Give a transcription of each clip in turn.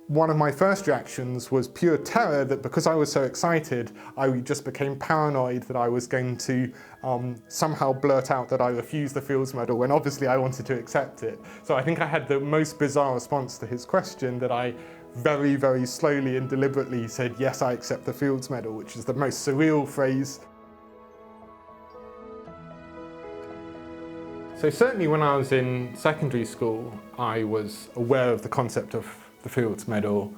One of my first reactions was pure terror that because I was so excited, I just became paranoid that I was going to somehow blurt out that I refused the Fields Medal when obviously I wanted to accept it. So I think I had the most bizarre response to his question, that I very, very slowly and deliberately said, yes, I accept the Fields Medal, which is the most surreal phrase. So certainly when I was in secondary school, I was aware of the concept of the Fields Medal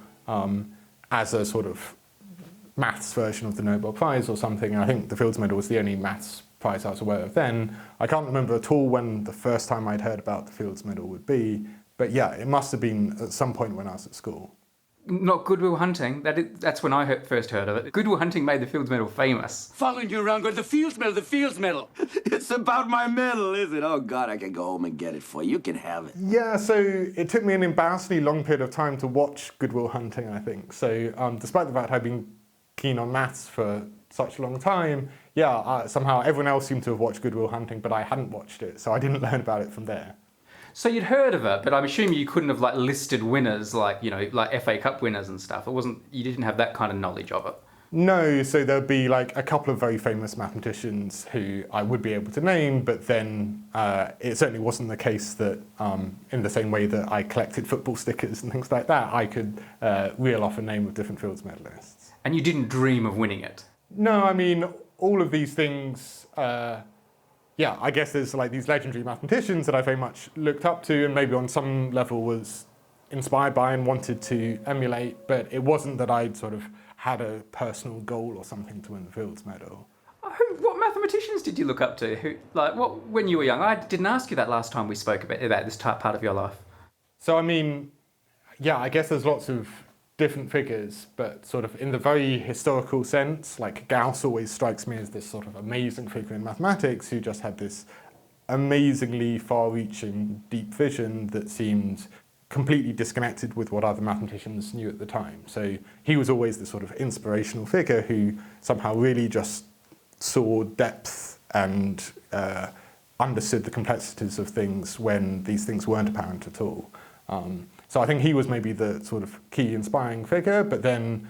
as a sort of maths version of the Nobel Prize or something. I think the Fields Medal was the only maths prize I was aware of then. I can't remember at all when the first time I'd heard about the Fields Medal would be, but yeah, it must have been at some point when I was at school. Not Good Will Hunting. That's when I first heard of it. Good Will Hunting made the Fields Medal famous. Following you around going, the Fields Medal, the Fields Medal. It's about my medal, is it? Oh, God, I can go home and get it for you. You can have it. Yeah, so it took me an embarrassingly long period of time to watch Good Will Hunting, I think. So despite the fact I'd been keen on maths for such a long time, yeah, somehow everyone else seemed to have watched Good Will Hunting, but I hadn't watched it, so I didn't learn about it from there. So you'd heard of it, but I'm assuming you couldn't have listed winners like FA Cup winners and stuff. You didn't have that kind of knowledge of it. No, so there'd be a couple of very famous mathematicians who I would be able to name, but then it certainly wasn't the case that in the same way that I collected football stickers and things like that, I could reel off a name of different Fields medalists. And you didn't dream of winning it? No, I mean, all of these things, yeah, I guess there's these legendary mathematicians that I very much looked up to and maybe on some level was inspired by and wanted to emulate, but it wasn't that I'd sort of had a personal goal or something to win the Fields Medal. What mathematicians did you look up to? When you were young? I didn't ask you that last time we spoke about this part of your life. So, I mean, yeah, I guess there's lots of different figures, but sort of in the very historical sense, Gauss always strikes me as this sort of amazing figure in mathematics who just had this amazingly far-reaching deep vision that seemed completely disconnected with what other mathematicians knew at the time. So he was always the sort of inspirational figure who somehow really just saw depth and understood the complexities of things when these things weren't apparent at all. So I think he was maybe the sort of key inspiring figure, but then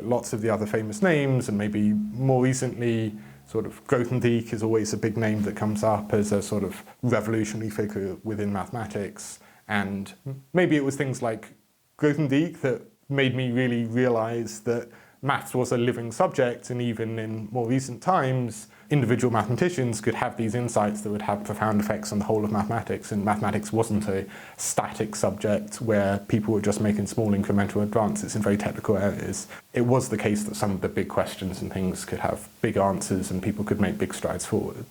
lots of the other famous names, and maybe more recently, sort of Grothendieck is always a big name that comes up as a sort of revolutionary figure within mathematics. And maybe it was things like Grothendieck that made me really realize that maths was a living subject, and even in more recent times, individual mathematicians could have these insights that would have profound effects on the whole of mathematics, and mathematics wasn't a static subject where people were just making small incremental advances in very technical areas. It was the case that some of the big questions and things could have big answers and people could make big strides forward.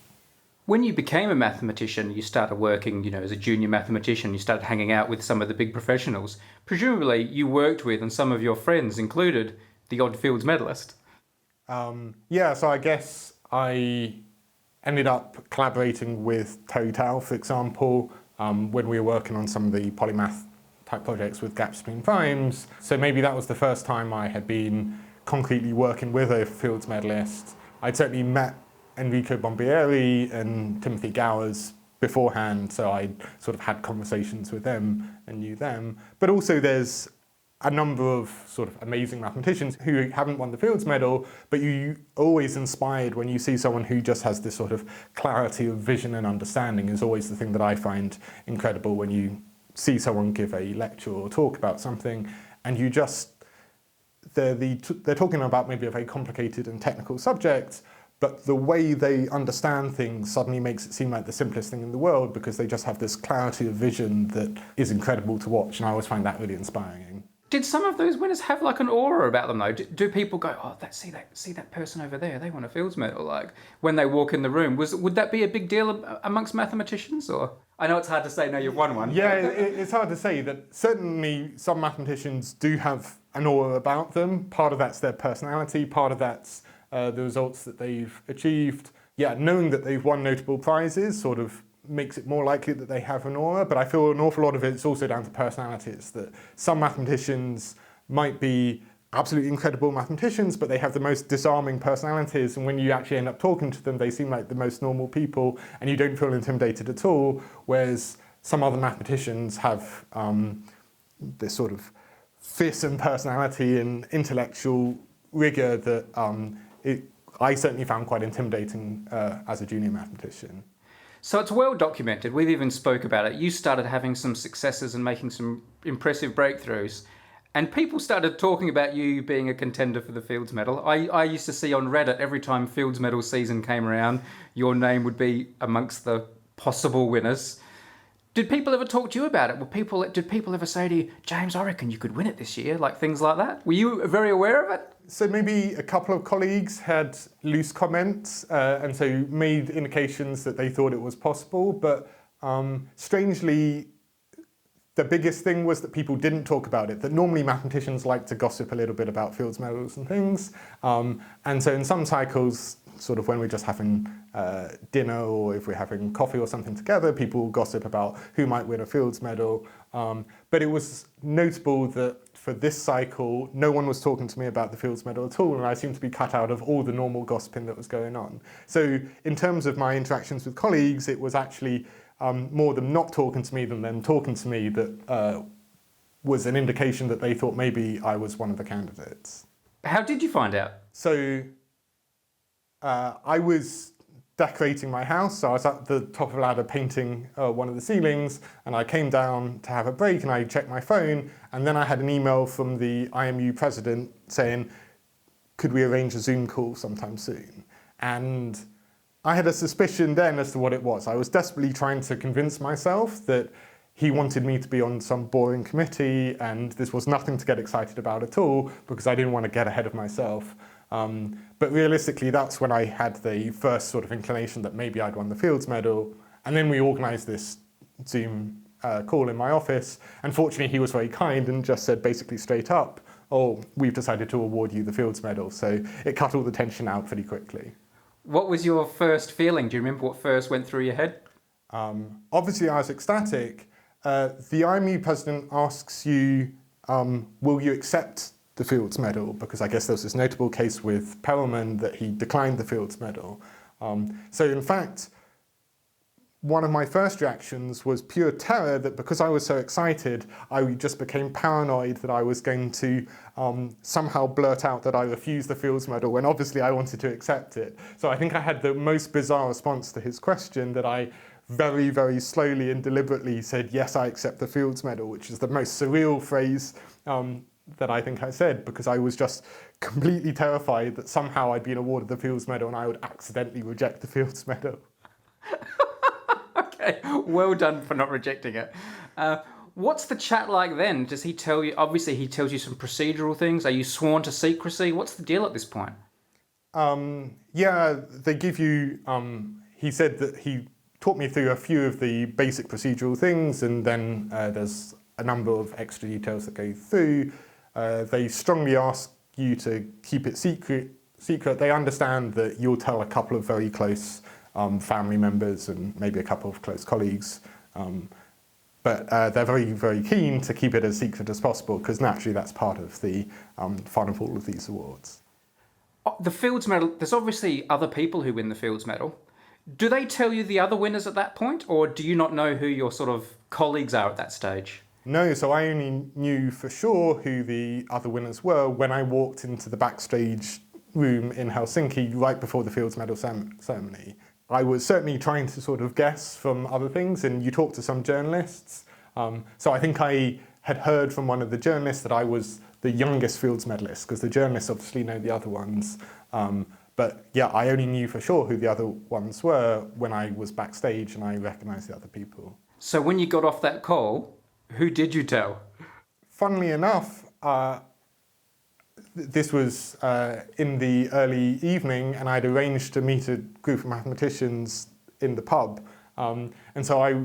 When you became a mathematician, you started working, as a junior mathematician, you started hanging out with some of the big professionals. Presumably you worked with, and some of your friends included, the odd Fields medalist. Yeah, so I guess I ended up collaborating with Total, for example, when we were working on some of the polymath type projects with gaps between primes. So maybe that was the first time I had been concretely working with a Fields medalist. I'd certainly met Enrico Bombieri and Timothy Gowers beforehand, so I sort of had conversations with them and knew them. But also there's a number of sort of amazing mathematicians who haven't won the Fields Medal, but you're always inspired when you see someone who just has this sort of clarity of vision and understanding is always the thing that I find incredible when you see someone give a lecture or talk about something and you just, they're talking about maybe a very complicated and technical subject, but the way they understand things suddenly makes it seem like the simplest thing in the world because they just have this clarity of vision that is incredible to watch, and I always find that really inspiring. Did some of those winners have an aura about them though? Do people go, oh, see that person over there, they won a Fields Medal, when they walk in the room? Would that be a big deal amongst mathematicians? Or I know it's hard to say, no, you've won one. Yeah, it's hard to say. That certainly some mathematicians do have an aura about them. Part of that's their personality, part of that's the results that they've achieved. Yeah, knowing that they've won notable prizes sort of makes it more likely that they have an aura, but I feel an awful lot of it's also down to personalities, that some mathematicians might be absolutely incredible mathematicians, but they have the most disarming personalities, and when you actually end up talking to them, they seem like the most normal people, and you don't feel intimidated at all, whereas some other mathematicians have this sort of fearsome personality and intellectual rigor that I certainly found quite intimidating as a junior mathematician. So it's well documented. We've even spoke about it. You started having some successes and making some impressive breakthroughs. And people started talking about you being a contender for the Fields Medal. I used to see on Reddit every time Fields Medal season came around, your name would be amongst the possible winners. Did people ever talk to you about it? Did people ever say to you, James, I reckon you could win it this year? Like things like that? Were you very aware of it? So maybe a couple of colleagues had loose comments and so made indications that they thought it was possible. But strangely, the biggest thing was that people didn't talk about it, that normally mathematicians like to gossip a little bit about Fields Medals and things. And so in some cycles, sort of when we're just having dinner or if we're having coffee or something together, people gossip about who might win a Fields Medal. But it was notable that for this cycle, no one was talking to me about the Fields Medal at all, and I seemed to be cut out of all the normal gossiping that was going on. So in terms of my interactions with colleagues, it was actually more them not talking to me than them talking to me that was an indication that they thought maybe I was one of the candidates. How did you find out? So I was decorating my house, so I was at the top of a ladder painting one of the ceilings, and I came down to have a break and I checked my phone, and then I had an email from the IMU president saying, could we arrange a Zoom call sometime soon? And I had a suspicion then as to what it was. I was desperately trying to convince myself that he wanted me to be on some boring committee and this was nothing to get excited about at all because I didn't want to get ahead of myself. But realistically, that's when I had the first sort of inclination that maybe I'd won the Fields Medal. And then we organised this Zoom call in my office. And fortunately, he was very kind and just said basically straight up, oh, we've decided to award you the Fields Medal. So it cut all the tension out pretty quickly. What was your first feeling? Do you remember what first went through your head? Obviously, I was ecstatic. The IMU president asks you, will you accept the Fields Medal? Because I guess there was this notable case with Perelman that he declined the Fields Medal. So in fact, one of my first reactions was pure terror that because I was so excited, I just became paranoid that I was going to somehow blurt out that I refused the Fields Medal when obviously I wanted to accept it. So I think I had the most bizarre response to his question that I very, very slowly and deliberately said, yes, I accept the Fields Medal, which is the most surreal phrase that I think I said, because I was just completely terrified that somehow I'd been awarded the Fields Medal and I would accidentally reject the Fields Medal. Okay, well done for not rejecting it. What's the chat like then? Does he tell you, obviously he tells you some procedural things. Are you sworn to secrecy? What's the deal at this point? Yeah, they give you, he said that he taught me through a few of the basic procedural things, and then there's a number of extra details that go through. They strongly ask you to keep it secret. They understand that you'll tell a couple of very close family members and maybe a couple of close colleagues, but they're very, very keen to keep it as secret as possible because naturally that's part of the fun of all of these awards. The Fields Medal, there's obviously other people who win the Fields Medal. Do they tell you the other winners at that point, or do you not know who your sort of colleagues are at that stage? No, so I only knew for sure who the other winners were when I walked into the backstage room in Helsinki right before the Fields Medal ceremony. I was certainly trying to sort of guess from other things, and you talk to some journalists. So I think I had heard from one of the journalists that I was the youngest Fields medalist, because the journalists obviously know the other ones. But yeah, I only knew for sure who the other ones were when I was backstage and I recognised the other people. So when you got off that call, who did you tell? Funnily enough, this was in the early evening and I'd arranged to meet a group of mathematicians in the pub. And so I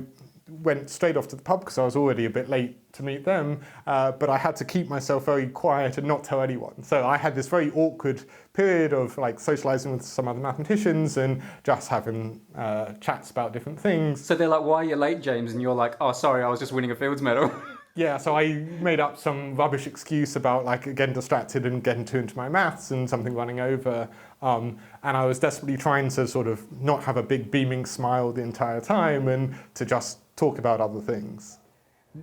went straight off to the pub because I was already a bit late to meet them, but I had to keep myself very quiet and not tell anyone. So I had this very awkward period of like socialising with some other mathematicians and just having chats about different things. So they're like, why are you late, James? And you're like, oh, sorry, I was just winning a Fields Medal. Yeah, so I made up some rubbish excuse about like getting distracted and getting too into my maths and something running over. And I was desperately trying to sort of not have a big beaming smile the entire time and to just talk about other things.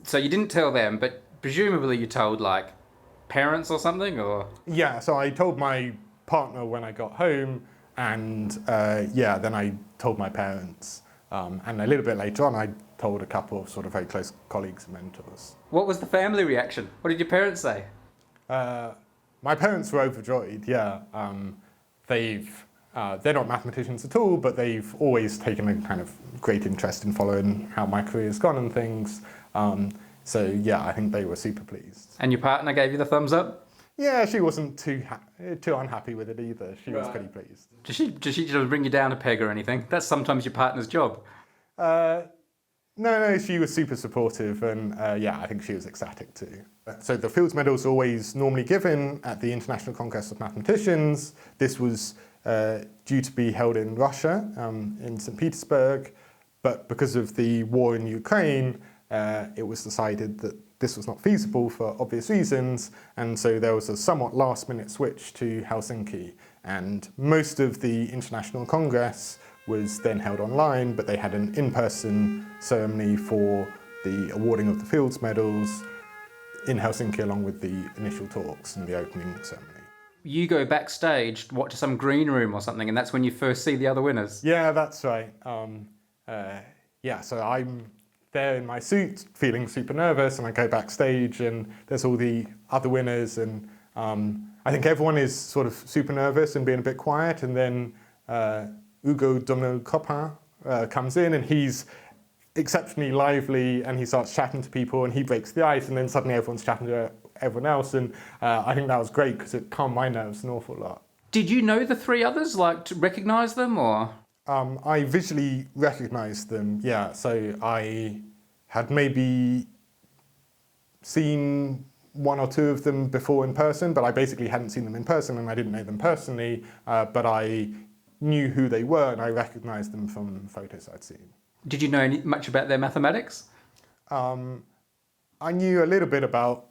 So you didn't tell them, but presumably you told like parents or something, or? Yeah, so I told my partner when I got home, and then I told my parents. And a little bit later on, I told a couple of sort of very close colleagues and mentors. What was the family reaction? What did your parents say? My parents were overjoyed, yeah. They're not mathematicians at all, but they've always taken a kind of great interest in following how my career's gone and things. So yeah, I think they were super pleased. And your partner gave you the thumbs up? Yeah, she wasn't too unhappy with it either. She was pretty pleased. Does she just bring you down a peg or anything? That's sometimes your partner's job. No, she was super supportive, and I think she was ecstatic too. So the Fields Medal is always normally given at the International Congress of Mathematicians. This was due to be held in Russia, in St. Petersburg, but because of the war in Ukraine, it was decided that this was not feasible for obvious reasons, and so there was a somewhat last-minute switch to Helsinki, and most of the International Congress was then held online, but they had an in-person ceremony for the awarding of the Fields Medals in Helsinki, along with the initial talks and the opening ceremony. You go backstage, to some green room or something, and that's when you first see the other winners. Yeah, that's right. So I'm there in my suit, feeling super nervous, and I go backstage, and there's all the other winners, and I think everyone is sort of super nervous and being a bit quiet, and then Ugo Domino-Copin comes in, and he's exceptionally lively, and he starts chatting to people, and he breaks the ice, and then suddenly everyone's chatting to everyone else, and I think that was great because it calmed my nerves an awful lot. Did you know the three others, to recognise them, or? I visually recognised them, yeah, so I had maybe seen one or two of them before in person, but I basically hadn't seen them in person, and I didn't know them personally, but I knew who they were, and I recognised them from photos I'd seen. Did you know much about their mathematics? I knew a little bit about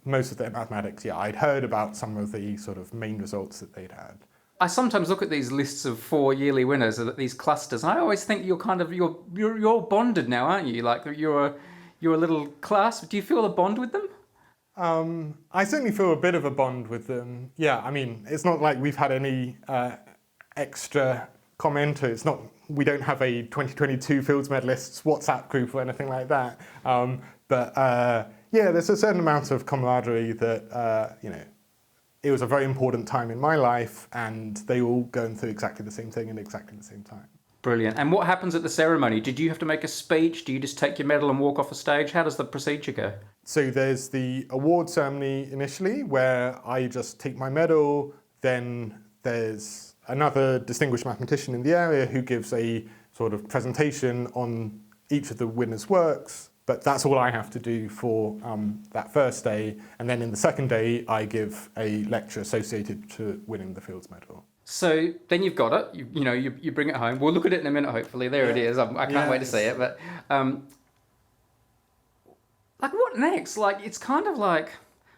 most of their mathematics, yeah. I'd heard about some of the sort of main results that they'd had. I sometimes look at these lists of 4 yearly winners, these clusters, and I always think you're bonded now, aren't you? Like you're a little class. Do you feel a bond with them? I certainly feel a bit of a bond with them. Yeah, I mean, it's not like we've had any extra comment. We don't have a 2022 Fields Medalists WhatsApp group or anything like that. There's a certain amount of camaraderie that, it was a very important time in my life, and they were all going through exactly the same thing at exactly the same time. Brilliant. And what happens at the ceremony? Did you have to make a speech? Do you just take your medal and walk off a stage? How does the procedure go? So there's the award ceremony initially, where I just take my medal, then there's another distinguished mathematician in the area who gives a sort of presentation on each of the winners' works, but that's all I have to do for that first day, and then in the second day I give a lecture associated to winning the Fields Medal. So then you've got it, you bring it home. We'll look at it in a minute, hopefully. There it is. I can't wait to see it. But what next? It's kind of like,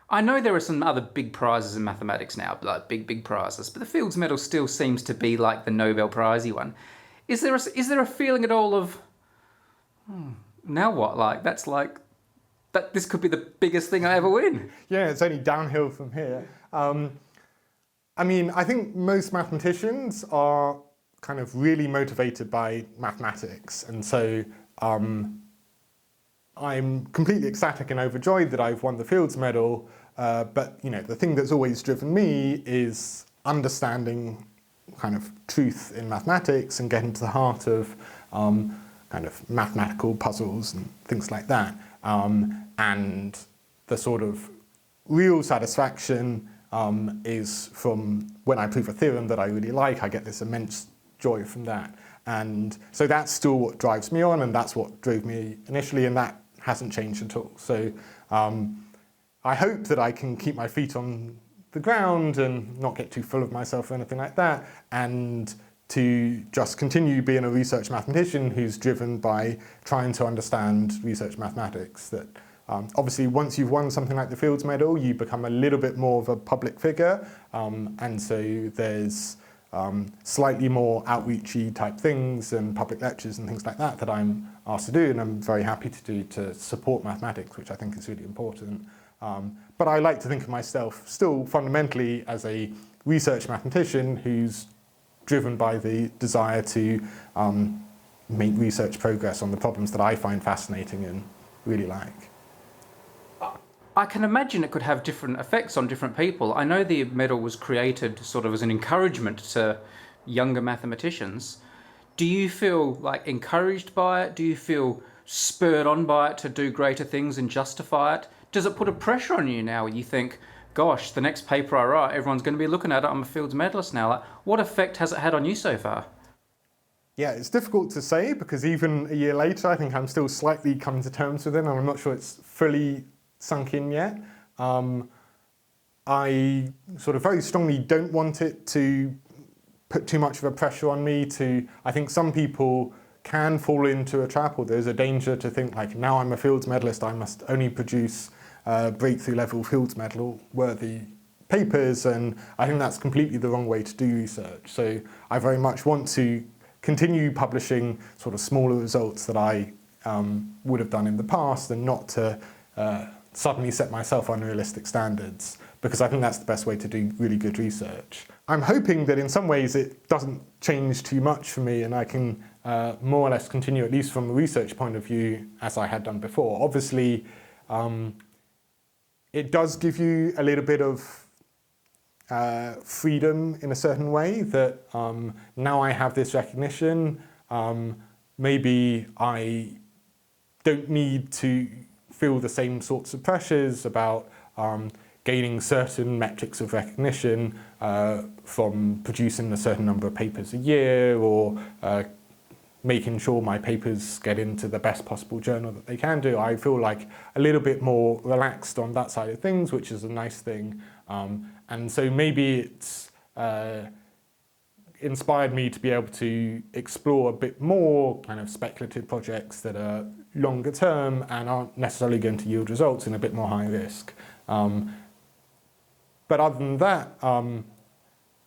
I know there are some other big prizes in mathematics now, like big prizes, but the Fields Medal still seems to be like the Nobel Prize-y one. Is there a feeling at all of, now what? That this could be the biggest thing I ever win? Yeah, it's only downhill from here. I think most mathematicians are kind of really motivated by mathematics, and so I'm completely ecstatic and overjoyed that I've won the Fields Medal, but the thing that's always driven me is understanding kind of truth in mathematics and getting to the heart of kind of mathematical puzzles and things like that. And the sort of real satisfaction is from when I prove a theorem that I really like. I get this immense joy from that. And so that's still what drives me on, and that's what drove me initially, and that hasn't changed at all. So I hope that I can keep my feet on the ground and not get too full of myself or anything like that, and to just continue being a research mathematician who's driven by trying to understand research mathematics. That obviously once you've won something like the Fields Medal, you become a little bit more of a public figure, and so there's slightly more outreachy type things and public lectures and things like that I'm asked to do, and I'm very happy to do to support mathematics, which I think is really important. But I like to think of myself still fundamentally as a research mathematician who's driven by the desire to make research progress on the problems that I find fascinating and really like. I can imagine it could have different effects on different people. I know the medal was created sort of as an encouragement to younger mathematicians. Do you feel like encouraged by it? Do you feel spurred on by it to do greater things and justify it? Does it put a pressure on you now? You think, gosh, the next paper I write, everyone's going to be looking at it. I'm a Fields medalist now. Like, what effect has it had on you so far? Yeah, it's difficult to say because even a year later, I think I'm still slightly coming to terms with it, and I'm not sure it's fully sunk in yet. I sort of very strongly don't want it to put too much of a pressure on me I think some people can fall into a trap, or there's a danger to think like, now I'm a Fields medalist, I must only produce breakthrough level Fields medal worthy papers, and I think that's completely the wrong way to do research. So I very much want to continue publishing sort of smaller results that I would have done in the past, and not to suddenly set myself unrealistic standards, because I think that's the best way to do really good research. I'm hoping that in some ways it doesn't change too much for me, and I can more or less continue, at least from a research point of view, as I had done before. Obviously, it does give you a little bit of freedom in a certain way, that now I have this recognition, maybe I don't need to feel the same sorts of pressures about gaining certain metrics of recognition from producing a certain number of papers a year, or making sure my papers get into the best possible journal that they can do. I feel like a little bit more relaxed on that side of things, which is a nice thing. And so maybe it's inspired me to be able to explore a bit more kind of speculative projects that are longer term and aren't necessarily going to yield results in a bit more high risk. But other than that,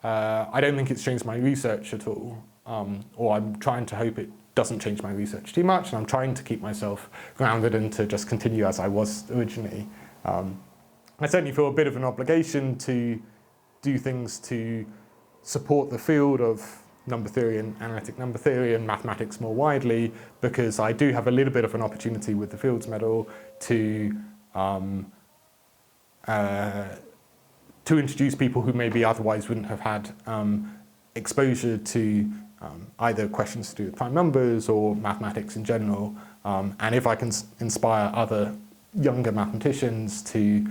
I don't think it's changed my research at all. Or I'm trying to hope it doesn't change my research too much, and I'm trying to keep myself grounded and to just continue as I was originally. I certainly feel a bit of an obligation to do things to support the field of number theory and analytic number theory and mathematics more widely, because I do have a little bit of an opportunity with the Fields Medal to introduce people who maybe otherwise wouldn't have had exposure to either questions to do with prime numbers or mathematics in general. And if I can inspire other younger mathematicians to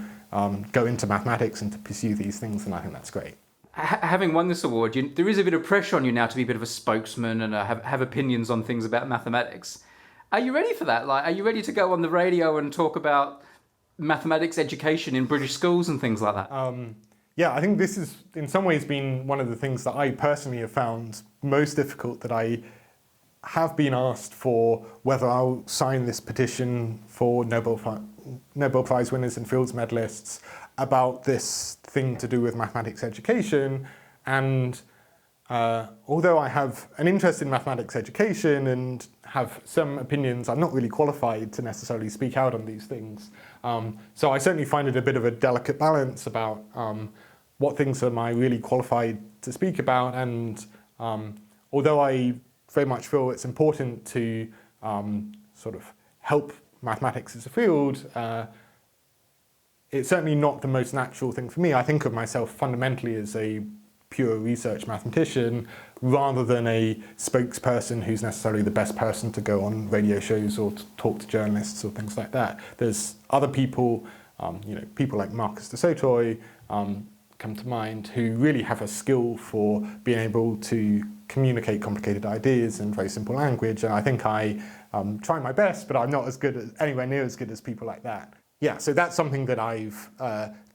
go into mathematics and to pursue these things, then I think that's great. Having won this award, there is a bit of pressure on you now to be a bit of a spokesman and have opinions on things about mathematics. Are you ready for that? Like, are you ready to go on the radio and talk about mathematics education in British schools and things like that? Yeah, I think this has in some ways been one of the things that I personally have found most difficult, that I have been asked for whether I'll sign this petition for Nobel Prize winners and Fields medalists about this thing to do with mathematics education. And although I have an interest in mathematics education and have some opinions, I'm not really qualified to necessarily speak out on these things. So I certainly find it a bit of a delicate balance about what things am I really qualified to speak about. And although I very much feel it's important to sort of help mathematics as a field, it's certainly not the most natural thing for me. I think of myself fundamentally as a pure research mathematician rather than a spokesperson who's necessarily the best person to go on radio shows or to talk to journalists or things like that. There's other people, people like Marcus de Sautoy come to mind, who really have a skill for being able to communicate complicated ideas in very simple language. And I think I try my best, but I'm not anywhere near as good as people like that. Yeah, so that's something that I've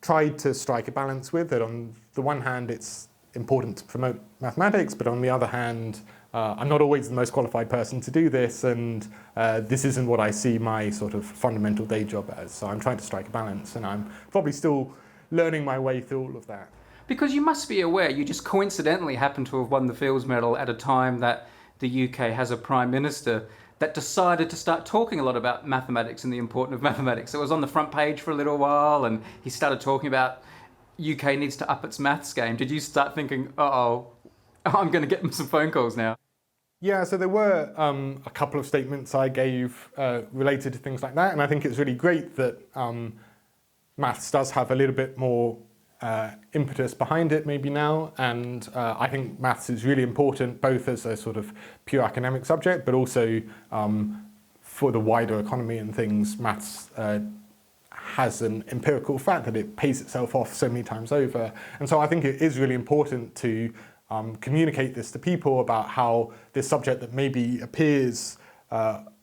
tried to strike a balance with, that on the one hand it's important to promote mathematics, but on the other hand I'm not always the most qualified person to do this, and this isn't what I see my sort of fundamental day job as. So I'm trying to strike a balance, and I'm probably still learning my way through all of that. Because you must be aware, you just coincidentally happen to have won the Fields Medal at a time that the UK has a Prime Minister that decided to start talking a lot about mathematics and the importance of mathematics. It was on the front page for a little while, and he started talking about UK needs to up its maths game. Did you start thinking, uh-oh, I'm going to get some phone calls now? Yeah, so there were a couple of statements I gave related to things like that, and I think it's really great that maths does have a little bit more impetus behind it maybe now, and I think maths is really important both as a sort of pure academic subject, but also for the wider economy and things. Maths has an empirical fact that it pays itself off so many times over, and so I think it is really important to communicate this to people about how this subject that maybe appears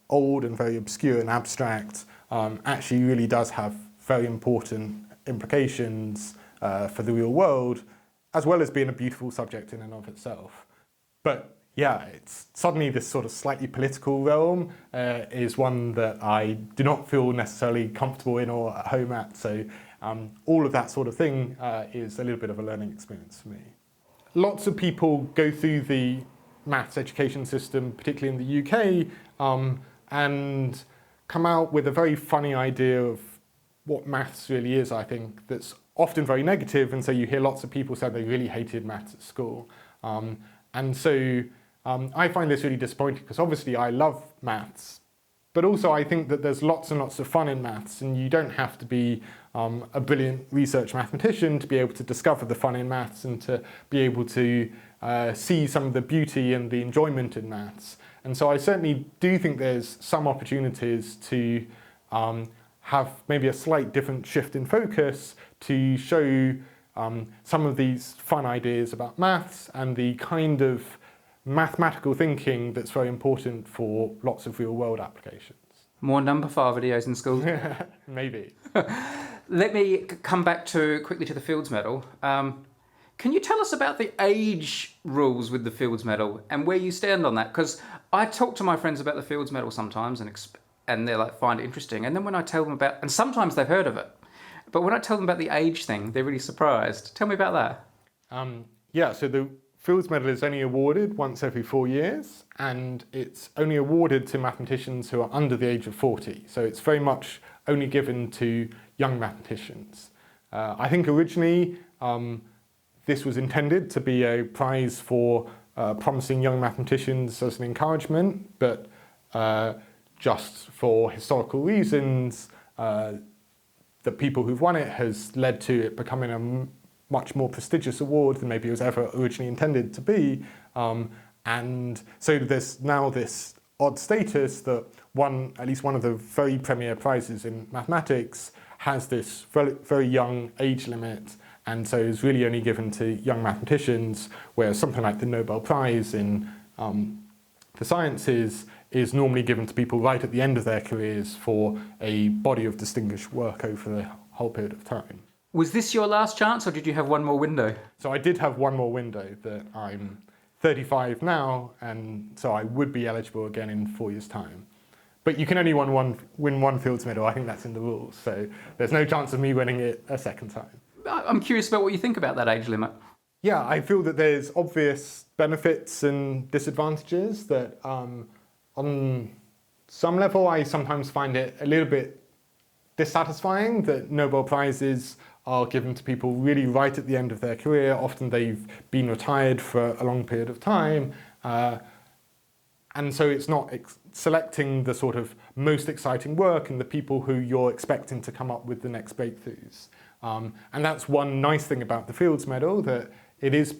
old and very obscure and abstract actually really does have very important implications for the real world, as well as being a beautiful subject in and of itself. But yeah, it's suddenly this sort of slightly political realm is one that I do not feel necessarily comfortable in or at home at, so all of that sort of thing is a little bit of a learning experience for me. Lots of people go through the maths education system, particularly in the UK, and come out with a very funny idea of what maths really is, I think, that's often very negative, and so you hear lots of people say they really hated maths at school. And so I find this really disappointing because obviously I love maths, but also I think that there's lots and lots of fun in maths, and you don't have to be a brilliant research mathematician to be able to discover the fun in maths and to be able to see some of the beauty and the enjoyment in maths. And so I certainly do think there's some opportunities to have maybe a slight different shift in focus to show some of these fun ideas about maths and the kind of mathematical thinking that's very important for lots of real-world applications. More Numberphile videos in schools? Maybe. Let me come back quickly to the Fields Medal. Can you tell us about the age rules with the Fields Medal and where you stand on that? Because I talk to my friends about the Fields Medal sometimes and they're like, find it interesting. And then when I tell them about, and sometimes they've heard of it, but when I tell them about the age thing, they're really surprised. Tell me about that. Yeah, so the Fields Medal is only awarded once every 4 years, and it's only awarded to mathematicians who are under the age of 40. So it's very much only given to young mathematicians. I think originally this was intended to be a prize for promising young mathematicians as an encouragement, but just for historical reasons, the people who've won it has led to it becoming a much more prestigious award than maybe it was ever originally intended to be. And so there's now this odd status that at least one of the very premier prizes in mathematics has this very, very young age limit, and so is really only given to young mathematicians, whereas something like the Nobel Prize in the sciences is normally given to people right at the end of their careers for a body of distinguished work over the whole period of time. Was this your last chance, or did you have one more window? So I did have one more window, that I'm 35 now, and so I would be eligible again in 4 years' time. But you can only win one Fields Medal. I think that's in the rules, so there's no chance of me winning it a second time. I'm curious about what you think about that age limit. Yeah, I feel that there's obvious benefits and disadvantages that on some level I sometimes find it a little bit dissatisfying that Nobel Prizes are given to people really right at the end of their career. Often they've been retired for a long period of time, and so it's not selecting the sort of most exciting work and the people who you're expecting to come up with the next breakthroughs. And that's one nice thing about the Fields Medal, that it is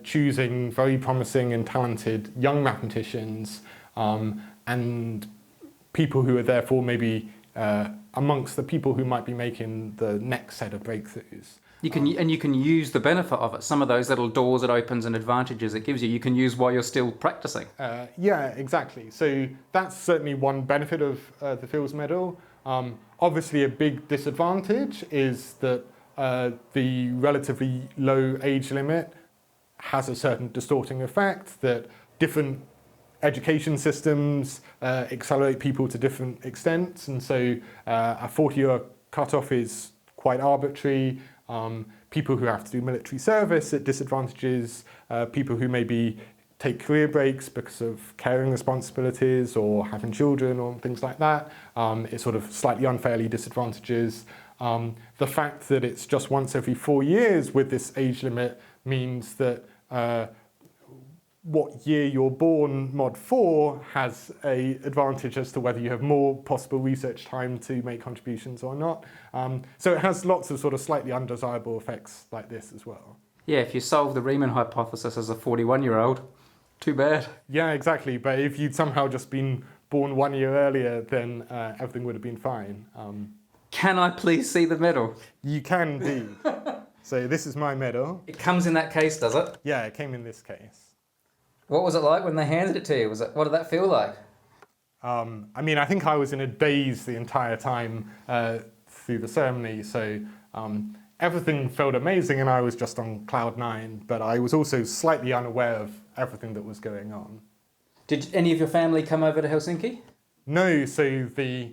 choosing very promising and talented young mathematicians and people who are therefore maybe amongst the people who might be making the next set of breakthroughs. You can use the benefit of it. Some of those little doors it opens and advantages it gives you, you can use while you're still practicing. Yeah, exactly. So that's certainly one benefit of the Fields Medal. Obviously a big disadvantage is that the relatively low age limit has a certain distorting effect, that different education systems accelerate people to different extents, and so a 40-year cutoff is quite arbitrary. People who have to do military service, it disadvantages people who maybe take career breaks because of caring responsibilities or having children or things like that. It sort of slightly unfairly disadvantages. The fact that it's just once every 4 years with this age limit means that what year you're born, mod 4, has an advantage as to whether you have more possible research time to make contributions or not. So it has lots of sort of slightly undesirable effects like this as well. Yeah, if you solve the Riemann hypothesis as a 41-year-old, too bad. Yeah, exactly. But if you'd somehow just been born 1 year earlier, then everything would have been fine. Can I please see the medal? You can indeed. So this is my medal. It comes in that case, does it? Yeah, it came in this case. What was it like when they handed it to you? What did that feel like? I mean, I think I was in a daze the entire time through the ceremony, so everything felt amazing and I was just on cloud 9, but I was also slightly unaware of everything that was going on. Did any of your family come over to Helsinki? No, so the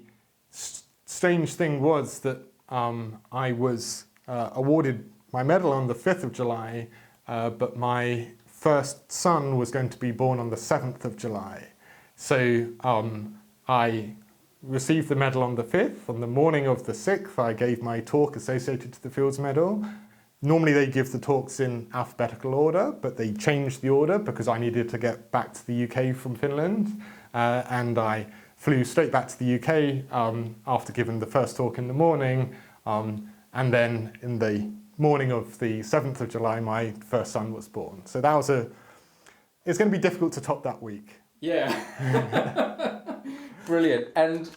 strange thing was that I was awarded my medal on the 5th of July, but my first son was going to be born on the 7th of July. So I received the medal on the 5th. On the morning of the 6th, I gave my talk associated to the Fields Medal. Normally they give the talks in alphabetical order, but they changed the order because I needed to get back to the UK from Finland. And I flew straight back to the UK after giving the first talk in the morning. And then in the morning of the 7th of July, my first son was born. So that was it's going to be difficult to top that week. Yeah. Brilliant. And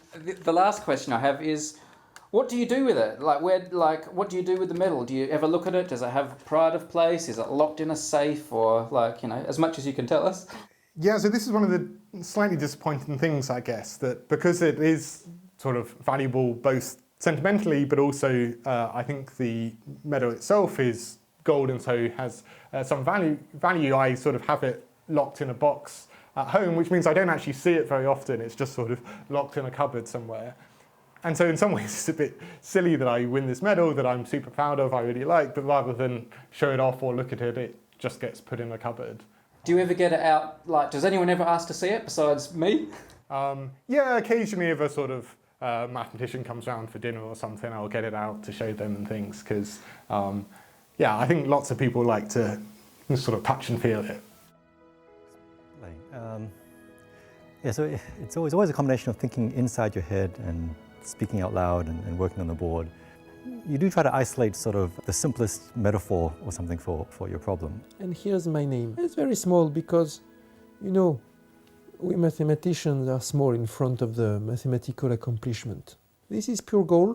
the last question I have is, what do you do with it? What do you do with the medal? Do you ever look at it? Does it have pride of place? Is it locked in a safe, or as much as you can tell us? Yeah, so this is one of the slightly disappointing things, I guess, that because it is sort of valuable both sentimentally, but also I think the medal itself is gold and so has some value. I sort of have it locked in a box at home, which means I don't actually see it very often. It's just sort of locked in a cupboard somewhere. And so in some ways it's a bit silly that I win this medal that I'm super proud of, I really like, but rather than show it off or look at it, it just gets put in a cupboard. Do you ever get it out? Does anyone ever ask to see it besides me? Yeah, occasionally if a sort of mathematician comes round for dinner or something, I'll get it out to show them and things, because I think lots of people like to sort of touch and feel it. So it's always a combination of thinking inside your head and speaking out loud and working on the board. You do try to isolate sort of the simplest metaphor or something for your problem. And here's my name. It's very small because, we mathematicians are small in front of the mathematical accomplishment. This is pure gold.